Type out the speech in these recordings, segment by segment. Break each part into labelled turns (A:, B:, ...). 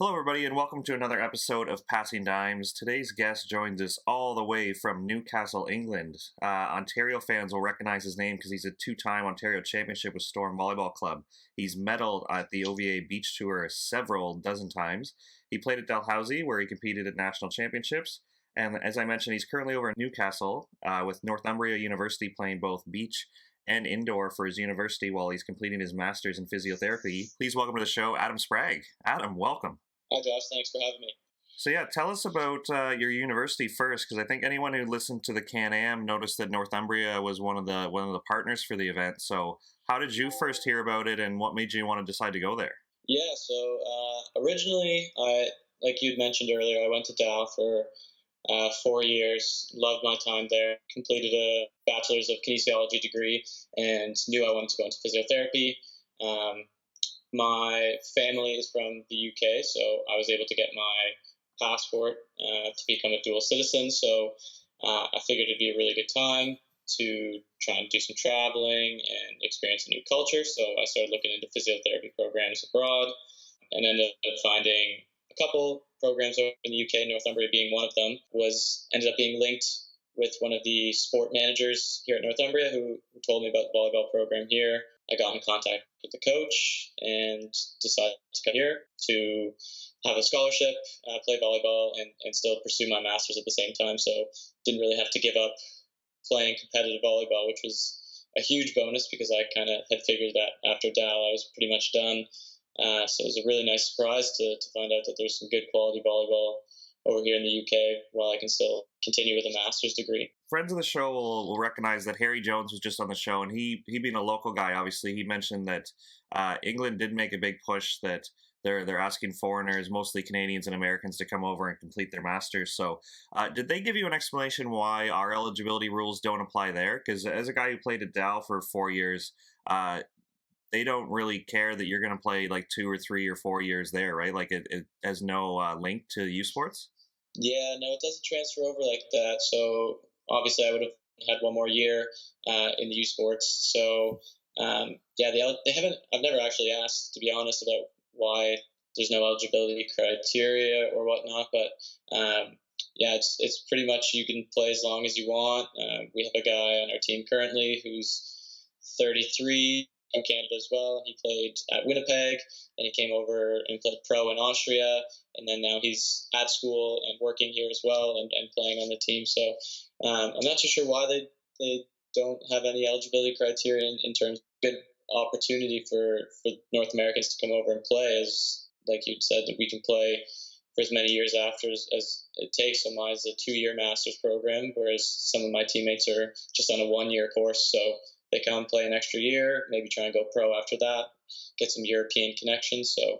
A: Hello, everybody, and welcome to another episode of Passing Dimes. Today's guest joins us all the way from Newcastle, England. Ontario fans will recognize his name because he's a two-time Ontario Championship with Storm Volleyball Club. He's medaled at the OVA Beach Tour several dozen times. He played at Dalhousie, where he competed at national championships. And as I mentioned, he's currently over in Newcastle with Northumbria University playing both beach and indoor for his university while he's completing his master's in physiotherapy. Please welcome to the show, Adam Spragg. Adam, welcome.
B: Hi, Josh. Thanks for having me.
A: So yeah, tell us about your university first, because I think anyone who listened to the Can-Am noticed that Northumbria was one of the partners for the event. So how did you first hear about it, and what made you want to decide to go there?
B: Yeah, so originally, like you'd mentioned earlier, I went to Dal for 4 years, loved my time there, completed a bachelor's of kinesiology degree, and knew I wanted to go into physiotherapy. My family is from the UK, so I was able to get my passport to become a dual citizen. So I figured it'd be a really good time to try and do some traveling and experience a new culture. So I started looking into physiotherapy programs abroad and ended up finding a couple programs over in the UK, Northumbria being one of them, ended up being linked with one of the sport managers here at Northumbria who told me about the volleyball program here. I got in contact with the coach and decided to come here to have a scholarship, play volleyball, and still pursue my master's at the same time. So didn't really have to give up playing competitive volleyball, which was a huge bonus because I kind of had figured that after Dal I was pretty much done. So it was a really nice surprise to find out that there's some good quality volleyball over here in the UK while I can still continue with a master's degree.
A: Friends of the show will recognize that Harry Jones was just on the show, and he being a local guy, obviously, he mentioned that England did make a big push that they're asking foreigners, mostly Canadians and Americans, to come over and complete their masters. So did they give you an explanation why our eligibility rules don't apply there? Because as a guy who played at Dal for 4 years, they don't really care that you're going to play like 2 or 3 or 4 years there, right? Like it has no link to USports?
B: Yeah, no, it doesn't transfer over like that. So obviously I would have had one more year in the USports. So yeah, they haven't, I've never actually asked, to be honest, about why there's no eligibility criteria or whatnot. But yeah, it's pretty much you can play as long as you want. We have a guy on our team currently who's 33, from Canada as well. He played at Winnipeg, and he came over and played pro in Austria, and then now he's at school and working here as well and playing on the team. So I'm not too sure why they don't have any eligibility criteria in terms of good opportunity for North Americans to come over and play, as like you'd said, that we can play for as many years after as it takes. So mine's a 2-year master's program, whereas some of my teammates are just on a 1-year course. So they come play an extra year, maybe try and go pro after that, get some European connections. So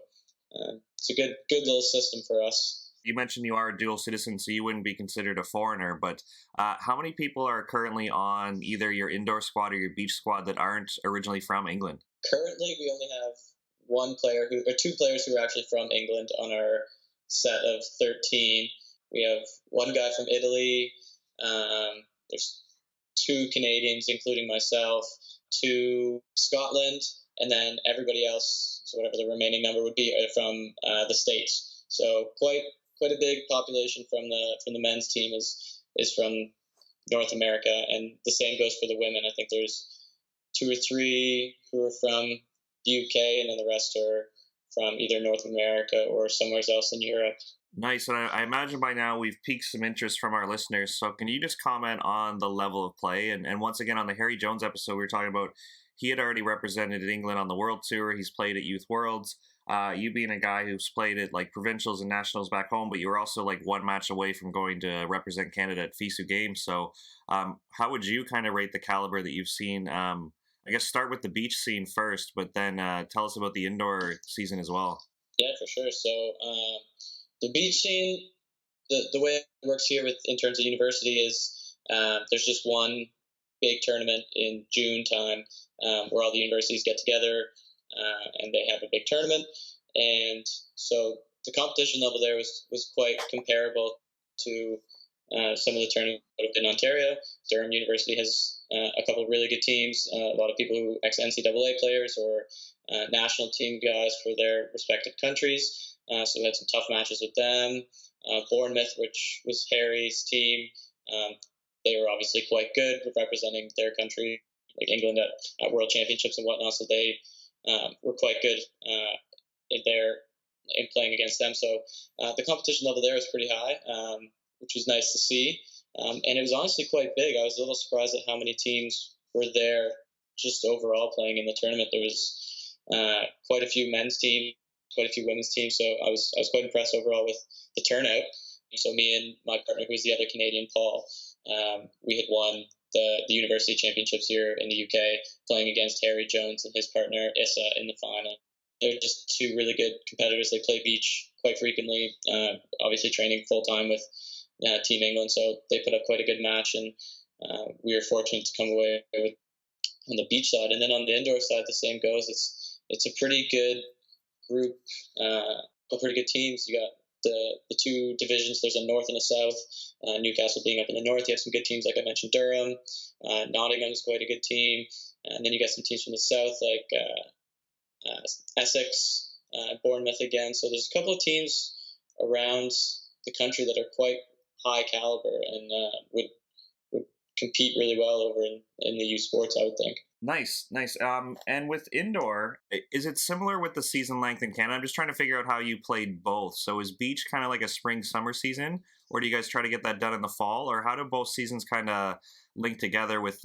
B: it's a good little system for us.
A: You mentioned you are a dual citizen, so you wouldn't be considered a foreigner, but how many people are currently on either your indoor squad or your beach squad that aren't originally from England?
B: Currently, we only have 2 players who are actually from England on our set of 13. We have one guy from Italy. There's 2 Canadians, including myself, 2 Scotland, and then everybody else, so whatever the remaining number would be, are from the States. So quite a big population from the men's team is from North America, and the same goes for the women. I think there's 2 or 3 who are from the UK, and then the rest are from either North America or somewhere else in Europe.
A: Nice. And I imagine by now we've piqued some interest from our listeners. So can you just comment on the level of play? And once again, on the Harry Jones episode, we were talking about he had already represented England on the World Tour. He's played at Youth Worlds. You being a guy who's played at like provincials and nationals back home, but you were also like 1 match away from going to represent Canada at FISU Games. So how would you kind of rate the caliber that you've seen? I guess start with the beach scene first, but then tell us about the indoor season as well.
B: Yeah, for sure. So the beach scene, the way it works here in terms of university is there's just one big tournament in June time where all the universities get together and they have a big tournament. And so the competition level there was quite comparable to some of the tournaments in Ontario. Durham University has a couple of really good teams, a lot of people who ex-NCAA players or national team guys for their respective countries. So we had some tough matches with them. Bournemouth, which was Harry's team, they were obviously quite good representing their country, like England at World Championships and whatnot. So they were quite good in playing against them. So the competition level there was pretty high, which was nice to see. And it was honestly quite big. I was a little surprised at how many teams were there just overall playing in the tournament. There was quite a few men's teams, quite a few women's teams. So I was quite impressed overall with the turnout. So me and my partner, who was the other Canadian, Paul, we had won the university championships here in the UK, playing against Harry Jones and his partner Issa in the final. They're just two really good competitors. They play beach quite frequently, obviously training full time with Team England. So they put up quite a good match, and we were fortunate to come away with on the beach side. And then on the indoor side, the same goes. It's a pretty good group, pretty good teams. You got the two divisions. There's a north and a south. Newcastle being up in the north, you have some good teams like I mentioned, Durham. Nottingham is quite a good team, and then you got some teams from the south like Essex, Bournemouth again. So there's a couple of teams around the country that are quite high caliber and would compete really well over in the USports, I would think.
A: Nice. And with indoor, is it similar with the season length in Canada? I'm just trying to figure out how you played both. So is beach kind of like a spring-summer season, or do you guys try to get that done in the fall, or how do both seasons kind of link together with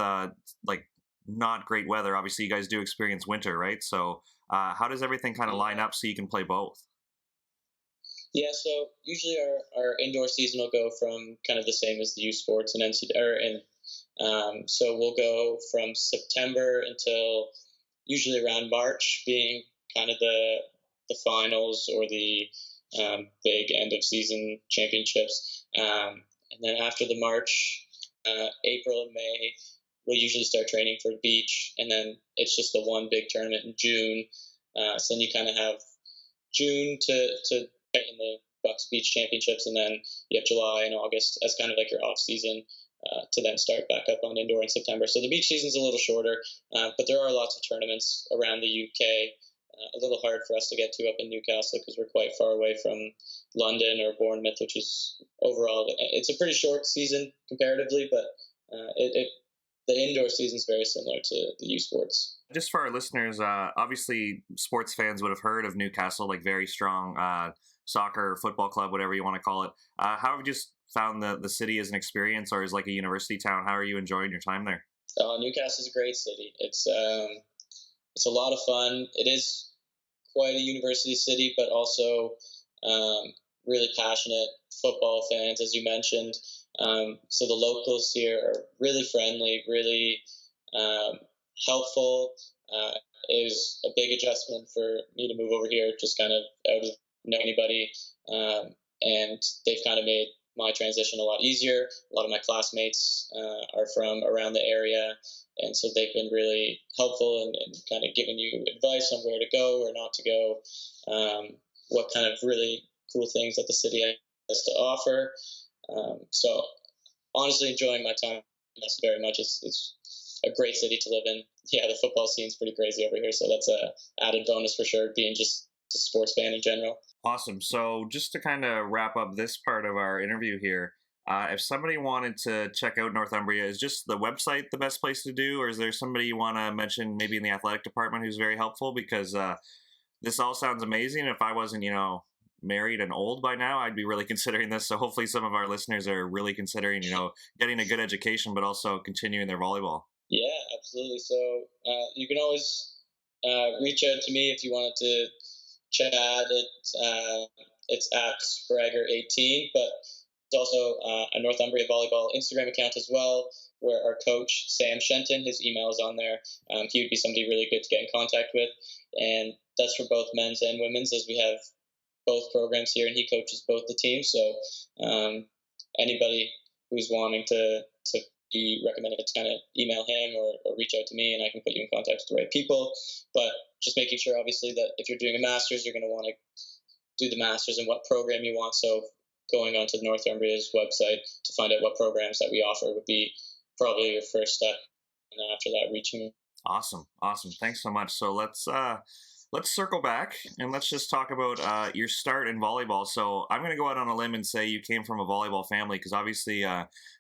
A: like not great weather? Obviously, you guys do experience winter, right? So how does everything kind of line up so you can play both?
B: Yeah, so usually our indoor season will go from kind of the same as the USports and so we'll go from September until usually around March, being kind of the finals or the big end of season championships. And then after the March, April and May, we'll usually start training for beach, and then it's just the one big tournament in June. So then you kind of have June to get in the Bucks Beach Championships, and then you have July and August as kind of like your off season to then start back up on indoor in September. So the beach season's a little shorter, but there are lots of tournaments around the UK. A little hard for us to get to up in Newcastle because we're quite far away from London or Bournemouth, which is overall, it's a pretty short season comparatively, but the indoor season is very similar to the USports.
A: Just for our listeners, obviously sports fans would have heard of Newcastle, like very strong soccer, football club, whatever you want to call it. How have you just found the city as an experience, or as like a university town? How are you enjoying your time there?
B: Newcastle is a great city. It's a lot of fun. It is quite a university city, but also really passionate football fans, as you mentioned. So the locals here are really friendly, really helpful. It was a big adjustment for me to move over here, just kind of out of know anybody, and they've kind of made my transition a lot easier. A lot of my classmates are from around the area, and so they've been really helpful and kind of giving you advice on where to go or not to go, what kind of really cool things that the city has to offer. So honestly, enjoying my time that's very much. It's a great city to live in. Yeah, the football scene's pretty crazy over here, so that's a added bonus for sure, being just a sports fan in general.
A: Awesome. So just to kind of wrap up this part of our interview here, if somebody wanted to check out Northumbria, is just the website the best place to do, or is there somebody you want to mention maybe in the athletic department who's very helpful? Because this all sounds amazing. If I wasn't, married and old by now, I'd be really considering this. So hopefully some of our listeners are really considering, getting a good education, but also continuing their volleyball.
B: Yeah, absolutely. So you can always reach out to me if you wanted to chat. It's at Spragger18, but there's also a Northumbria Volleyball Instagram account as well, where our coach, Sam Shenton, his email is on there. He would be somebody really good to get in contact with. And that's for both men's and women's, as we have both programs here, and he coaches both the teams. So anybody who's wanting to be recommended to kind of email him or reach out to me, and I can put you in contact with the right people. But just making sure, obviously, that if you're doing a master's, you're going to want to do the master's and what program you want. So going onto Northumbria's website to find out what programs that we offer would be probably your first step. And then after that, reaching me.
A: Awesome. Thanks so much. So let's let's circle back and let's just talk about your start in volleyball. So I'm going to go out on a limb and say you came from a volleyball family because obviously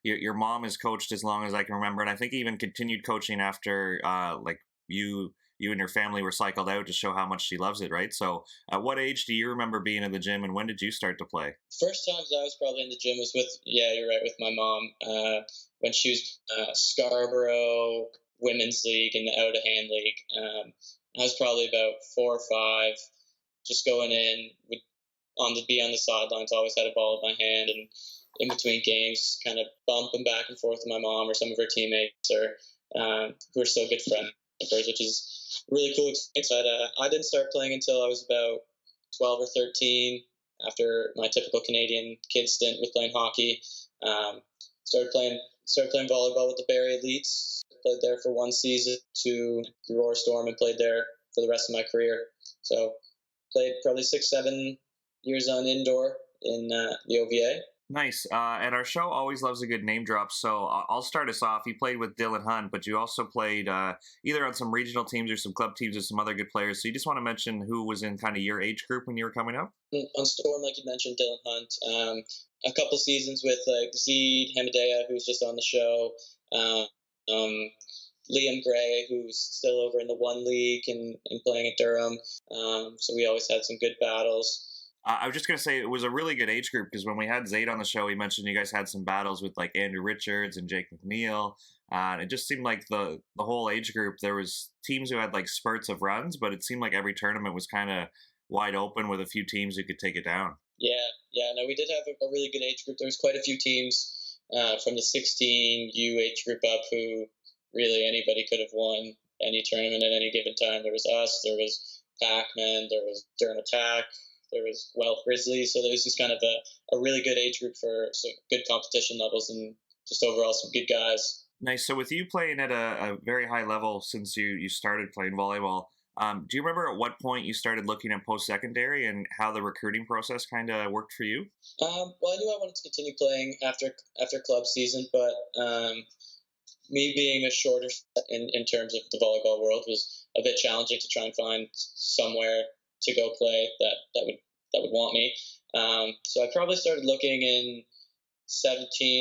A: your mom has coached as long as I can remember, and I think even continued coaching after like you and your family were cycled out to show how much she loves it, right? So at what age do you remember being in the gym, and when did you start to play?
B: First times I was probably in the gym was with, yeah, you're right, with my mom when she was Scarborough Women's League and the Out of Hand League. I was probably about 4 or 5, just going in, would be on the sidelines, always had a ball in my hand, and in between games, kind of bumping back and forth with my mom or some of her teammates, or who are still good friends of hers, which is a really cool experience. I didn't start playing until I was about 12 or 13, after my typical Canadian kid stint with playing hockey. Started playing volleyball with the Barrie Elites. Played there for 1 season to the Aurora Storm and played there for the rest of my career. So played probably 6-7 years on indoor in the OVA.
A: Nice. And our show always loves a good name drop. So I'll start us off. You played with Dylan Hunt, but you also played either on some regional teams or some club teams with some other good players. So you just want to mention who was in kind of your age group when you were coming up?
B: On Storm, like you mentioned, Dylan Hunt. A couple seasons with Zed Hamadea, who's just on the show. Liam Gray, who's still over in the 1 League and playing at Durham. So we always had some good battles.
A: I was just going to say it was a really good age group because when we had Zaid on the show, he mentioned you guys had some battles with like Andrew Richards and Jake McNeil. And it just seemed like the whole age group, there was teams who had like spurts of runs, but it seemed like every tournament was kind of wide open with a few teams who could take it down.
B: Yeah. No, we did have a really good age group. There was quite a few teams from the 16U age group up who really anybody could have won any tournament at any given time. There was us, there was Pac-Man, there was Durham Attack, there was Guelph Grizzlies. So there was just kind of a really good age group for some good competition levels and just overall some good guys.
A: Nice. So with you playing at a very high level since you started playing volleyball, do you remember at what point you started looking at post-secondary and how the recruiting process kind of worked for you?
B: Well, I knew I wanted to continue playing after club season, but me being a shorter in terms of the volleyball world was a bit challenging to try and find somewhere to go play that would want me. So I probably started looking in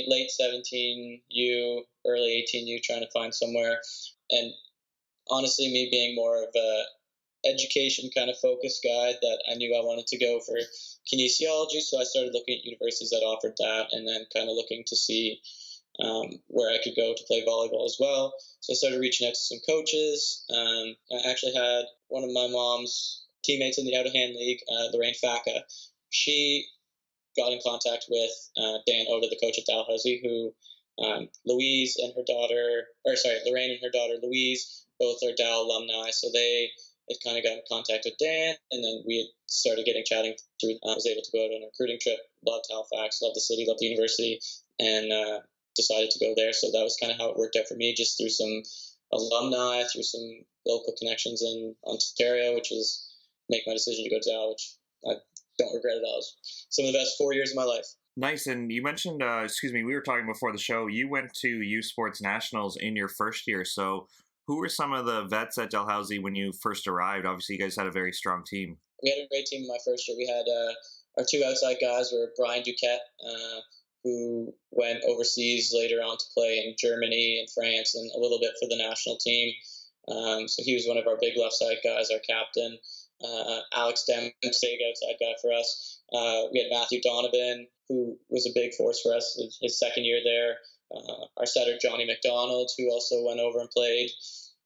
B: late 17U, early 18U, trying to find somewhere. And honestly, me being more of a education kind of focused guy, that I knew I wanted to go for kinesiology. So I started looking at universities that offered that, and then kind of looking to see where I could go to play volleyball as well. So I started reaching out to some coaches. I actually had one of my mom's teammates in the Out of Hand League, Lorraine Faca. She got in contact with Dan Oda, the coach at Dalhousie, who Lorraine and her daughter Louise, both are Dal alumni. So they had kind of got in contact with Dan, and then we had started chatting through. I was able to go out on a recruiting trip. Loved Halifax, loved the city, loved the university, and decided to go there. So that was kind of how it worked out for me, just through some alumni, through some local connections in Ontario, which was make my decision to go to Dal, which I don't regret at all. It was some of the best 4 years of my life.
A: Nice. And you mentioned, we were talking before the show, you went to USports Nationals in your first year. So who were some of the vets at Dalhousie when you first arrived? Obviously, you guys had a very strong team.
B: We had a great team in my first year. We had our 2 outside guys were Brian Duquette, who went overseas later on to play in Germany and France and a little bit for the national team. So he was one of our big left side guys, our captain. Alex Dempsey, outside guy for us. We had Matthew Donovan, who was a big force for us his second year there. Our setter, Johnny McDonald, who also went over and played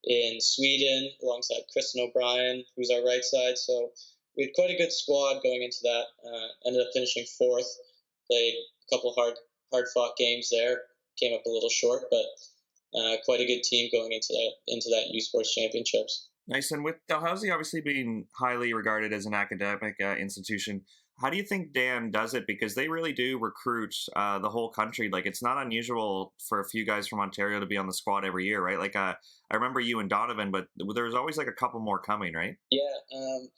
B: in Sweden alongside Kristen O'Brien, who's our right side. So we had quite a good squad going into that. Ended up finishing 4th. Played a couple hard-fought games there. Came up a little short, but quite a good team going into that USports Championships.
A: Nice. And with Dalhousie obviously being highly regarded as an academic institution, how do you think Dan does it? Because they really do recruit the whole country. Like, it's not unusual for a few guys from Ontario to be on the squad every year, right? Like, I remember you and Donovan, but there's always like a couple more coming, right?
B: Yeah,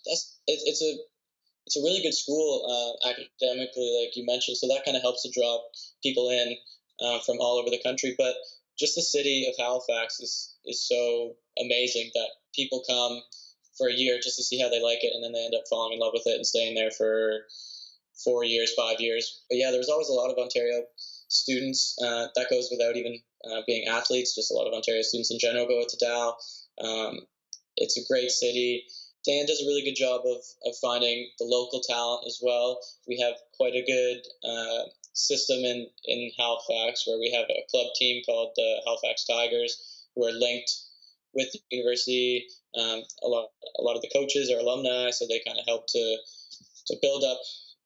B: it's a really good school academically, like you mentioned. So that kind of helps to draw people in from all over the country. But just the city of Halifax is so amazing that people come for a year just to see how they like it, and then they end up falling in love with it and staying there for 4 years, 5 years. But yeah, there was always a lot of Ontario students. That goes without even being athletes. Just a lot of Ontario students in general go out to Dal. It's a great city. Dan does a really good job of finding the local talent as well. We have quite a good system in Halifax, where we have a club team called the Halifax Tigers, who are linked with the university. A lot of the coaches are alumni, so they kind of help to build up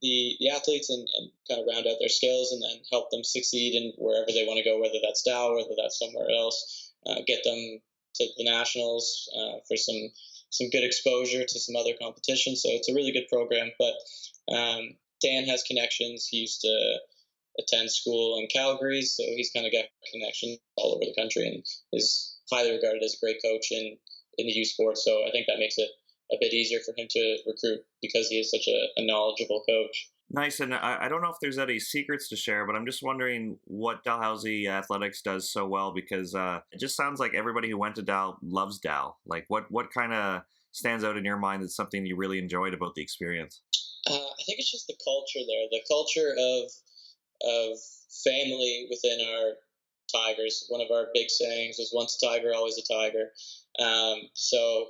B: the athletes and kind of round out their skills, and then help them succeed in wherever they want to go, whether that's Dow, whether that's somewhere else. Get them to the Nationals for some good exposure to some other competitions. So it's a really good program. But Dan has connections. He used to attend school in Calgary, so he's kind of got connections all over the country, and is highly regarded as a great coach in the U Sports. So I think that makes it a bit easier for him to recruit, because he is such a knowledgeable coach.
A: Nice. And I don't know if there's any secrets to share, but I'm just wondering what Dalhousie Athletics does so well, because it just sounds like everybody who went to Dal loves Dal. Like, what kind of stands out in your mind that's something you really enjoyed about the experience?
B: I think it's just the culture there, the culture of family within our Tigers. One of our big sayings was, once a Tiger, always a Tiger. So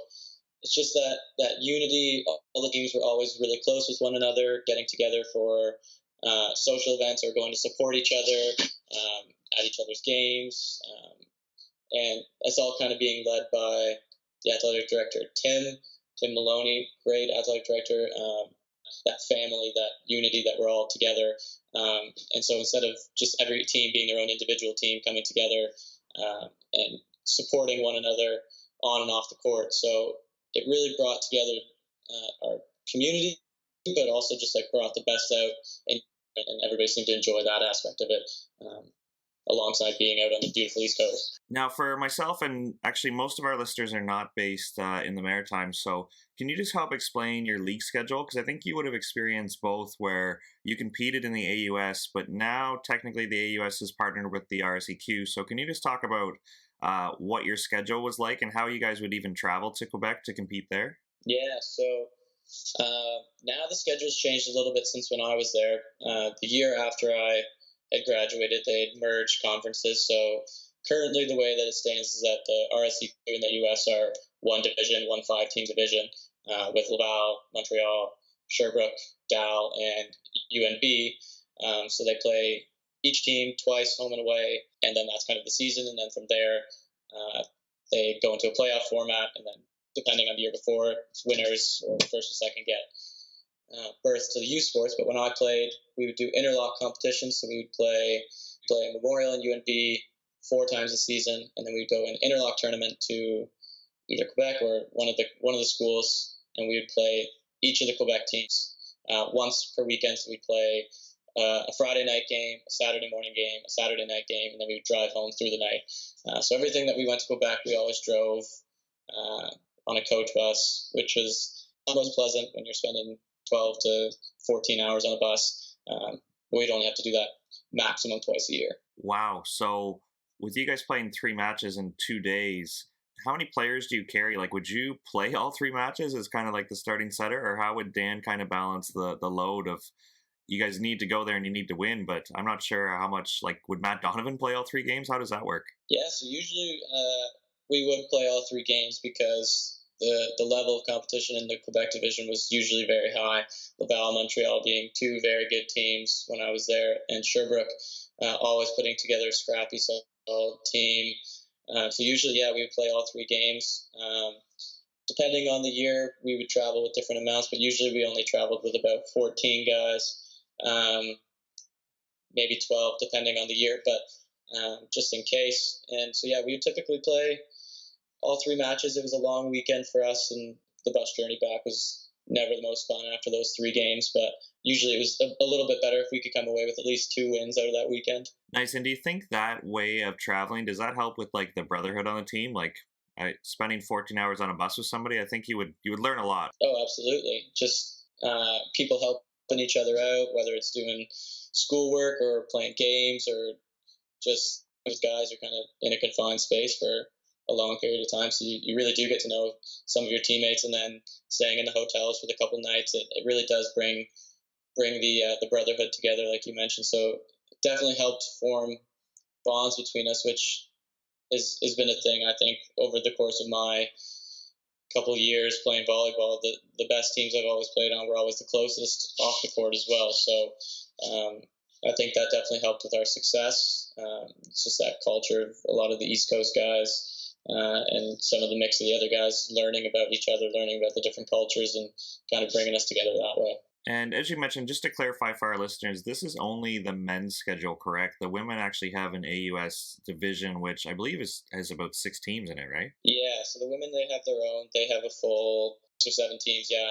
B: it's just that unity. All the teams were always really close with one another, getting together for social events or going to support each other at each other's games. And it's all kind of being led by the athletic director, Tim Maloney, great athletic director. That family, that unity, that we're all together. And so instead of just every team being their own individual team, coming together and supporting one another on and off the court. So it really brought together our community, but also just like brought the best out, and everybody seemed to enjoy that aspect of it, alongside being out on the beautiful East Coast.
A: Now, for myself, and actually most of our listeners are not based in the Maritimes, so can you just help explain your league schedule? Because I think you would have experienced both, where you competed in the AUS, but now technically the AUS is partnered with the RSEQ. So can you just talk about what your schedule was like and how you guys would even travel to Quebec to compete there?
B: Yeah, so now the schedule's changed a little bit since when I was there. The year after I had graduated, they had merged conferences. So currently the way that it stands is that the RSEQ and the US are one division, one 5-team division, with Laval, Montreal, Sherbrooke, Dal, and UNB. So they play each team twice, home and away, and then that's kind of the season. And then from there, they go into a playoff format, and then depending on the year before, winners or first or second get berth to the U Sports. But when I played, we would do interlock competitions. So we would play Memorial and UNB 4 times a season, and then we'd go an interlock tournament to either Quebec or one of the schools, and we would play each of the Quebec teams once per weekend. So we'd play a Friday night game, a Saturday morning game, a Saturday night game, and then we would drive home through the night. So everything that we went to Quebec, we always drove on a coach bus, which was almost pleasant when you're spending 12 to 14 hours on a bus. We'd only have to do that maximum twice a year.
A: Wow. So with you guys playing 3 matches in 2 days, how many players do you carry? Like, would you play all 3 matches as kind of like the starting setter, or how would Dan kind of balance the load of, you guys need to go there and you need to win, but I'm not sure how much, like, would Matt Donovan play all 3 games? How does that work?
B: Yeah, so usually we would play all 3 games, because the level of competition in the Quebec division was usually very high. Laval and Montreal being 2 very good teams when I was there, and Sherbrooke always putting together a scrappy solid team. So usually, yeah, we would play all 3 games. Depending on the year, we would travel with different amounts, but usually we only traveled with about 14 guys, maybe 12, depending on the year, but just in case. And so, yeah, we would typically play all 3 matches. It was a long weekend for us, and the bus journey back was never the most fun after those 3 games, but usually it was a little bit better if we could come away with at least 2 wins out of that weekend.
A: Nice. And do you think that way of traveling, does that help with like the brotherhood on the team? Like, spending 14 hours on a bus with somebody, I think you would learn a lot.
B: Oh, absolutely. Just people helping each other out, whether it's doing schoolwork or playing games, or just those guys are kind of in a confined space for a long period of time. So you really do get to know some of your teammates, and then staying in the hotels for the couple nights, it really does bring the brotherhood together, like you mentioned. So it definitely helped form bonds between us, which has been a thing, I think, over the course of my couple of years playing volleyball. The best teams I've always played on were always the closest off the court as well. So I think that definitely helped with our success. It's just that culture of a lot of the East Coast guys and some of the mix of the other guys learning about each other, learning about the different cultures, and kind of bringing us together that way.
A: And as you mentioned, just to clarify for our listeners, this is only the men's schedule, correct? The women actually have an AUS division, which I believe has about 6 teams in it, right?
B: Yeah, so the women, they have their own. They have a full 6 or 7 teams, yeah.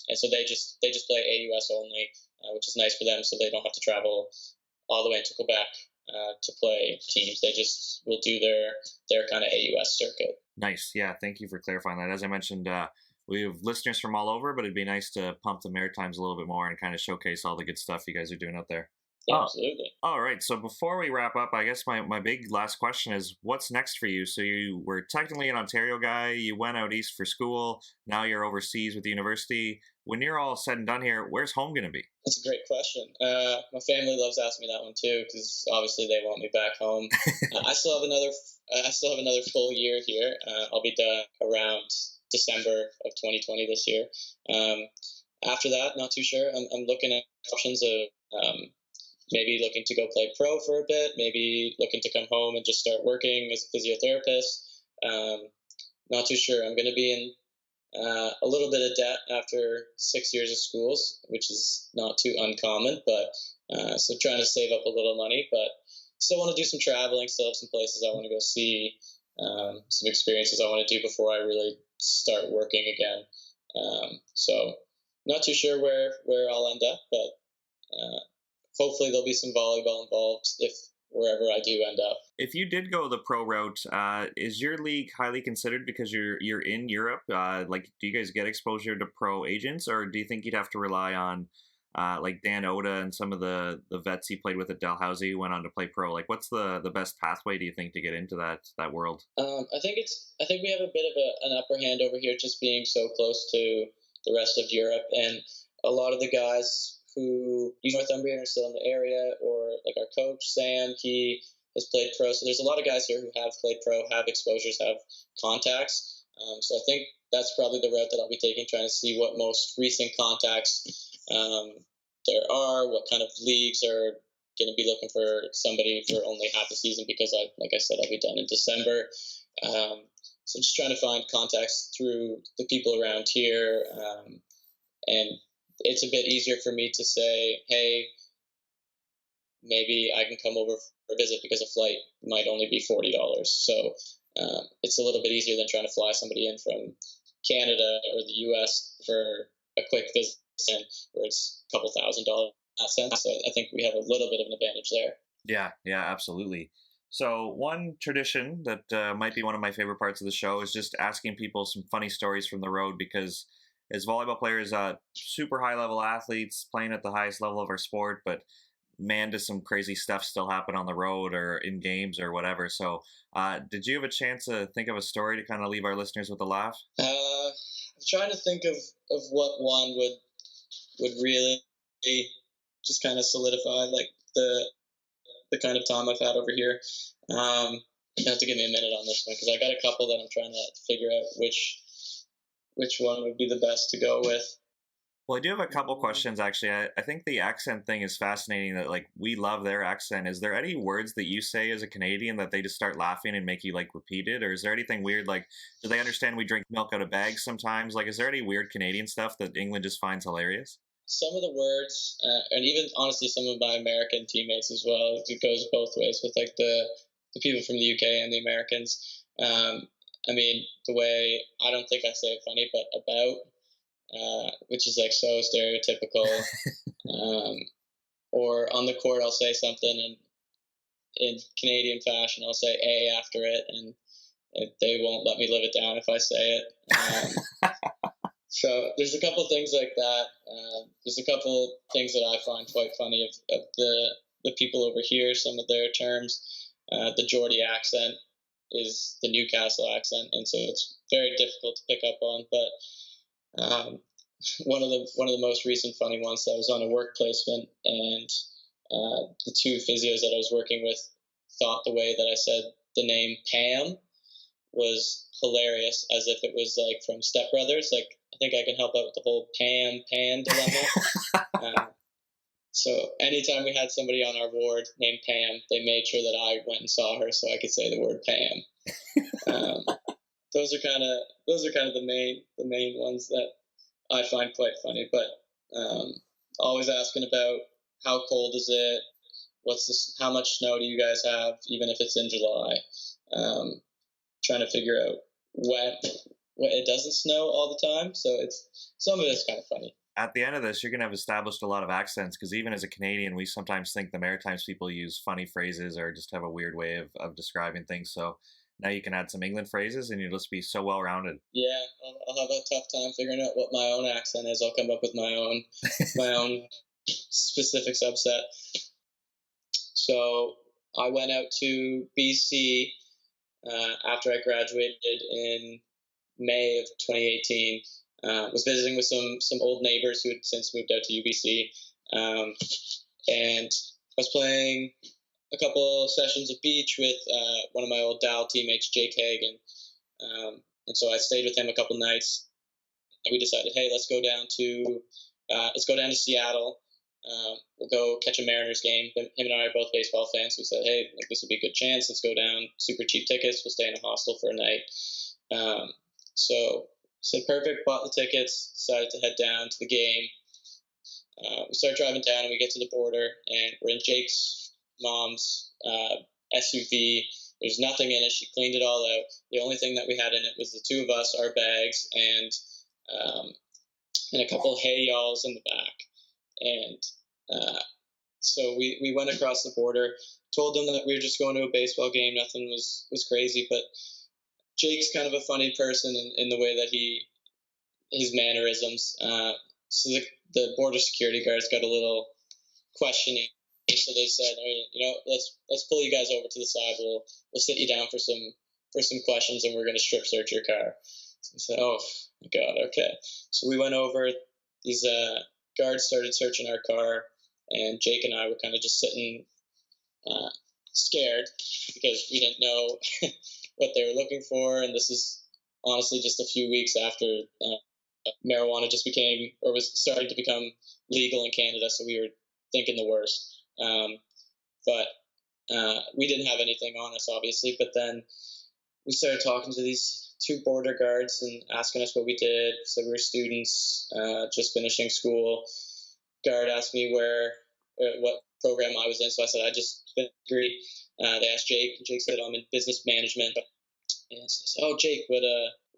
B: And so they just play AUS only, which is nice for them, so they don't have to travel all the way into Quebec to play teams. They just will do their kind of AUS circuit.
A: Nice. Yeah, thank you for clarifying that. As I mentioned, we have listeners from all over, but it'd be nice to pump the Maritimes a little bit more and kind of showcase all the good stuff you guys are doing out there.
B: Yeah, absolutely.
A: All right. So before we wrap up, I guess my big last question is, what's next for you? So you were technically an Ontario guy. You went out east for school. Now you're overseas with the university. When you're all said and done here, where's home going to be?
B: That's a great question. My family loves asking me that one too, because obviously they want me back home. I still have another full year here. I'll be done around December of 2020 this year. After that, not too sure. I'm looking at options of maybe looking to go play pro for a bit, maybe looking to come home and just start working as a physiotherapist. Not too sure. I'm going to be in a little bit of debt after 6 years of schools, which is not too uncommon, but so trying to save up a little money, but still want to do some traveling, still have some places I want to go see, some experiences I want to do before I really start working again. So not too sure where I'll end up, but hopefully there'll be some volleyball involved if wherever I do end up.
A: If you did go the pro route, is your league highly considered because you're in Europe? Like, do you guys get exposure to pro agents, or do you think you'd have to rely on like Dan Oda and some of the vets he played with at Dalhousie who went on to play pro? Like, what's the best pathway, do you think, to get into that world?
B: I think we have a bit of an upper hand over here, just being so close to the rest of Europe, and a lot of the guys who use Northumbria are still in the area, or like our coach Sam, he has played pro. So there's a lot of guys here who have played pro, have exposures, have contacts. So I think that's probably the route that I'll be taking, trying to see what most recent contacts there are, what kind of leagues are going to be looking for somebody for only half the season, because like I said, I'll be done in December. So just trying to find contacts through the people around here, and it's a bit easier for me to say, hey, maybe I can come over for a visit because a flight might only be $40. So it's a little bit easier than trying to fly somebody in from Canada or the US for a quick visit, where it's a couple $1,000 in that sense. So I think we have a little bit of an advantage there.
A: Yeah, absolutely. So one tradition that might be one of my favorite parts of the show is just asking people some funny stories from the road, because as volleyball players, super high-level athletes playing at the highest level of our sport, but man, does some crazy stuff still happen on the road or in games or whatever. So did you have a chance to think of a story to kind of leave our listeners with a laugh?
B: I'm trying to think of what one would really just kind of solidify like the kind of time I've had over here. You have to give me a minute on this one, because I got a couple that I'm trying to figure out which one would be the best to go with.
A: Well, I do have a couple questions, actually. I think the accent thing is fascinating, that, like, we love their accent. Is there any words that you say as a Canadian that they just start laughing and make you, like, repeat it? Or is there anything weird, like, do they understand we drink milk out of bags sometimes? Like, is there any weird Canadian stuff that England just finds hilarious?
B: Some of the words, and even, honestly, some of my American teammates as well, it goes both ways with, like, the people from the UK and the Americans. I mean, the way, I don't think I say it funny, but about, which is like so stereotypical. Or on the court, I'll say something, and in Canadian fashion, I'll say A after it, and they won't let me live it down if I say it. So there's a couple things like that. There's a couple things that I find quite funny of the people over here, some of their terms, the Geordie accent. is the Newcastle accent, and so it's very difficult to pick up on. But one of the most recent funny ones, that was on a work placement, and the two physios that I was working with thought the way that I said the name Pam was hilarious, as if it was like from Step Brothers. Like, I think I can help out with the whole Pan dilemma. So anytime we had somebody on our ward named Pam, they made sure that I went and saw her so I could say the word Pam. Those are kind of the main ones that I find quite funny. But always asking about how cold is it, how much snow do you guys have, even if it's in July. Trying to figure out when it doesn't snow all the time, so some of it's kind of funny.
A: At the end of this, you're going to have established a lot of accents, because even as a Canadian, we sometimes think the Maritimes people use funny phrases or just have a weird way of describing things. So now you can add some England phrases and you'll just be so well-rounded.
B: Yeah, I'll have a tough time figuring out what my own accent is. I'll come up with my own specific subset. So I went out to BC after I graduated in May of 2018. Was visiting with some old neighbors who had since moved out to UBC, and I was playing a couple sessions of beach with one of my old Dal teammates, Jake Hagan, and so I stayed with him a couple nights, and we decided, hey, let's go down to Seattle. We'll go catch a Mariners game. Him and I are both baseball fans. So we said, hey, this would be a good chance. Let's go down. Super cheap tickets. We'll stay in a hostel for a night. So said, perfect, bought the tickets, decided to head down to the game. We start driving down, and we get to the border, and we're in Jake's mom's SUV. There's nothing in it. She cleaned it all out. The only thing that we had in it was the two of us, our bags, and a couple of hay yawls in the back. And so we went across the border, told them that we were just going to a baseball game. Nothing was crazy, but Jake's kind of a funny person in the way that his mannerisms. So the border security guards got a little questioning. So they said, let's pull you guys over to the side. We'll sit you down for some questions, and we're going to strip search your car. So I said, oh my God, okay. So we went over. These guards started searching our car, and Jake and I were kind of just sitting scared, because we didn't know what they were looking for. And this is honestly just a few weeks after marijuana just became, or was starting to become, legal in Canada, so we were thinking the worst. But we didn't have anything on us, obviously. But then we started talking to these two border guards and asking us what we did. So we were students, just finishing school. Guard asked me what program I was in. So I said, I just finished a degree. They asked Jake. Jake said, I'm in business management. And I said, oh, Jake,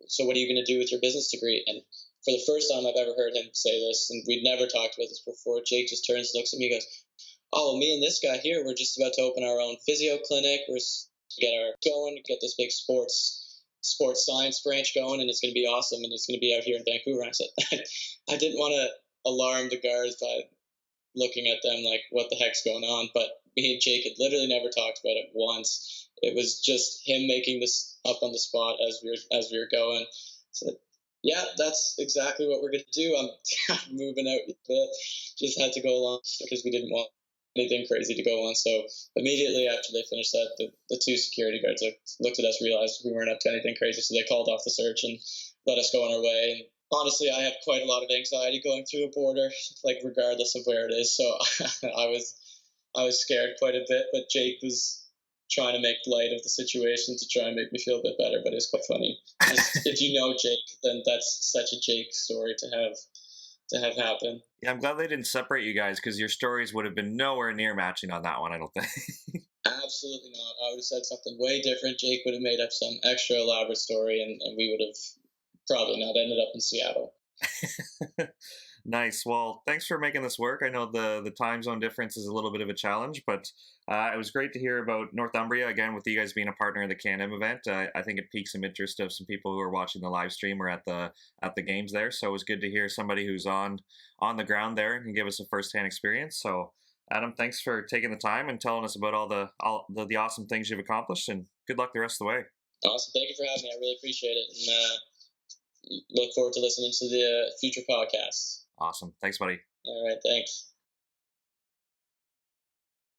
B: so what are you going to do with your business degree? And for the first time I've ever heard him say this, and we'd never talked about this before, Jake just turns and looks at me and goes, oh, well, me and this guy here, we're just about to open our own physio clinic. We're get this big sports science branch going, and it's going to be awesome, and it's going to be out here in Vancouver. And I said, I didn't want to alarm the guards by looking at them like, what the heck's going on? But me and Jake had literally never talked about it once. It was just him making this up on the spot as we were going. So, yeah, that's exactly what we're going to do. I'm moving out a bit. Just had to go along because we didn't want anything crazy to go on. So immediately after they finished that, the two security guards looked at us, realized we weren't up to anything crazy, so they called off the search and let us go on our way. And honestly, I have quite a lot of anxiety going through a border, like regardless of where it is. So I was scared quite a bit, but Jake was trying to make light of the situation to try and make me feel a bit better. But it's quite funny. If you know Jake, then that's such a Jake story to have happen.
A: Yeah, I'm glad they didn't separate you guys, because your stories would have been nowhere near matching on that one, I don't think.
B: Absolutely not. I would have said something way different. Jake would have made up some extra elaborate story, and we would have probably not ended up in Seattle.
A: Nice. Well, thanks for making this work. I know the time zone difference is a little bit of a challenge, but it was great to hear about Northumbria, again, with you guys being a partner of the Can-Am event. I think it piqued some interest of some people who are watching the live stream or at the games there. So it was good to hear somebody who's on the ground there and give us a firsthand experience. So Adam, thanks for taking the time and telling us about all the awesome things you've accomplished, and good luck the rest of the way.
B: Awesome. Thank you for having me. I really appreciate it, and look forward to listening to the future podcasts.
A: Awesome. Thanks, buddy.
B: All right. Thanks.